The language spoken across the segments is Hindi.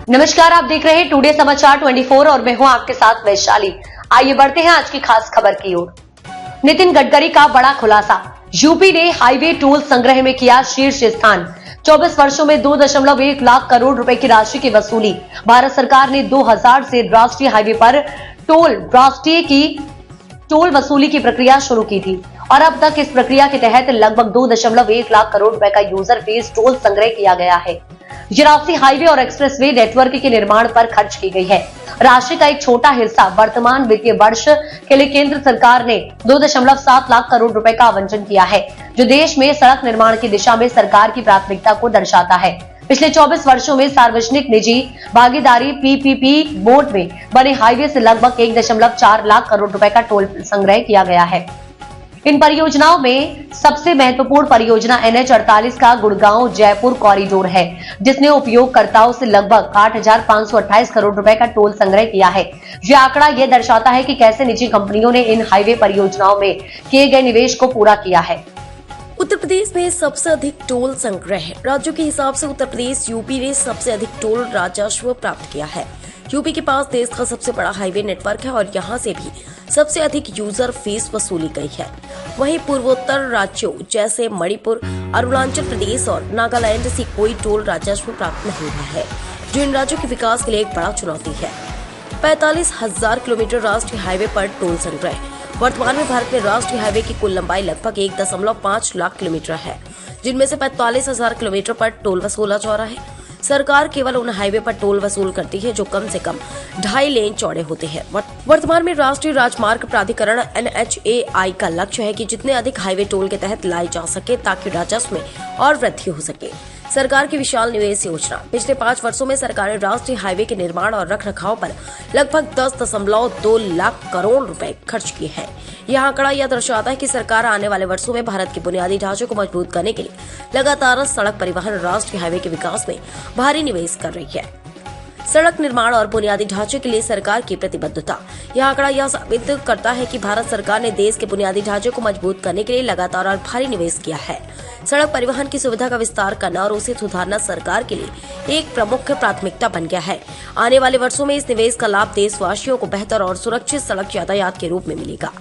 नमस्कार, आप देख रहे हैं टुडे समाचार 24 और मैं हूं आपके साथ वैशाली। आइए बढ़ते हैं आज की खास खबर की ओर। नितिन गडकरी का बड़ा खुलासा। यूपी ने हाईवे टोल संग्रह में किया शीर्ष स्थान। 24 वर्षों में 2.1 लाख करोड़ रुपए की राशि की वसूली। भारत सरकार ने 2000 से राष्ट्रीय हाईवे पर टोल वसूली की प्रक्रिया शुरू की थी और अब तक इस प्रक्रिया के तहत लगभग 2.1 लाख करोड़ रुपए का यूजर फेस टोल संग्रह किया गया है। ये राशि हाईवे और एक्सप्रेसवे नेटवर्क के निर्माण पर खर्च की गई है। राशि का एक छोटा हिस्सा वर्तमान वित्तीय वर्ष के लिए केंद्र सरकार ने 2.7 लाख करोड़ रुपए का आवंटन किया है, जो देश में सड़क निर्माण की दिशा में सरकार की प्राथमिकता को दर्शाता है। पिछले 24 वर्षों में सार्वजनिक निजी भागीदारी पीपीपी मोड में बने हाईवे से लगभग 1.4 लाख करोड़ रुपए का टोल संग्रह किया गया है। इन परियोजनाओं में सबसे महत्वपूर्ण परियोजना NH48 का गुड़गांव जयपुर कॉरिडोर है, जिसने उपयोगकर्ताओं से लगभग 8,528 करोड़ रुपए का टोल संग्रह किया है। यह आंकड़ा यह दर्शाता है कि कैसे निजी कंपनियों ने इन हाईवे परियोजनाओं में किए गए निवेश को पूरा किया है। उत्तर प्रदेश में सबसे अधिक टोल संग्रह है। राज्यों के हिसाब से उत्तर प्रदेश यूपी ने सबसे अधिक टोल राजस्व प्राप्त किया है। यूपी के पास देश का सबसे बड़ा हाईवे नेटवर्क है और यहां से भी सबसे अधिक यूजर फीस वसूली गई है। वहीं पूर्वोत्तर राज्यों जैसे मणिपुर, अरुणाचल प्रदेश और नागालैंड से कोई टोल राजस्व प्राप्त नहीं हुआ है, जो इन राज्यों के विकास के लिए एक बड़ा चुनौती है। 45,000 किलोमीटर राष्ट्रीय हाईवे पर टोल संग्रह। वर्तमान में भारत में राष्ट्रीय हाईवे की कुल लंबाई लगभग 1.5 लाख किलोमीटर है, जिनमें से 45,000 किलोमीटर पर टोल वसूला जा रहा है। सरकार केवल उन हाईवे पर टोल वसूल करती है जो कम से कम 2.5 लेन चौड़े होते हैं। वर्तमान में राष्ट्रीय राजमार्ग प्राधिकरण NHAI का लक्ष्य है कि जितने अधिक हाईवे टोल के तहत लाए जा सके ताकि राजस्व में और वृद्धि हो सके। सरकार की विशाल निवेश योजना। पिछले 5 वर्षों में सरकार ने राष्ट्रीय हाईवे के निर्माण और रखरखाव पर लगभग 10.2 लाख करोड़ रुपए खर्च किए हैं। यह आंकड़ा यह दर्शाता है कि सरकार आने वाले वर्षों में भारत के बुनियादी ढांचे को मजबूत करने के लिए लगातार सड़क परिवहन राष्ट्रीय हाईवे के विकास में भारी निवेश कर रही है। सड़क निर्माण और बुनियादी ढांचे के लिए सरकार की प्रतिबद्धता। यह आंकड़ा यह साबित करता है कि भारत सरकार ने देश के बुनियादी ढांचे को मजबूत करने के लिए लगातार और भारी निवेश किया है। सड़क परिवहन की सुविधा का विस्तार करना और उसे सुधारना सरकार के लिए एक प्रमुख प्राथमिकता बन गया है। आने वाले वर्षों में इस निवेश का लाभ देशवासियों को बेहतर और सुरक्षित सड़क यातायात के रूप में मिलेगा।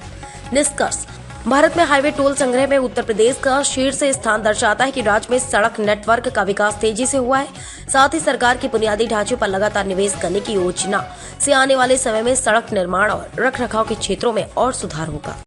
निष्कर्ष, भारत में हाईवे टोल संग्रह में उत्तर प्रदेश का शीर्ष स्थान दर्शाता है कि राज्य में सड़क नेटवर्क का विकास तेजी से हुआ है। साथ ही सरकार की बुनियादी ढांचे पर लगातार निवेश करने की योजना से आने वाले समय में सड़क निर्माण और रखरखाव के क्षेत्रों में और सुधार होगा।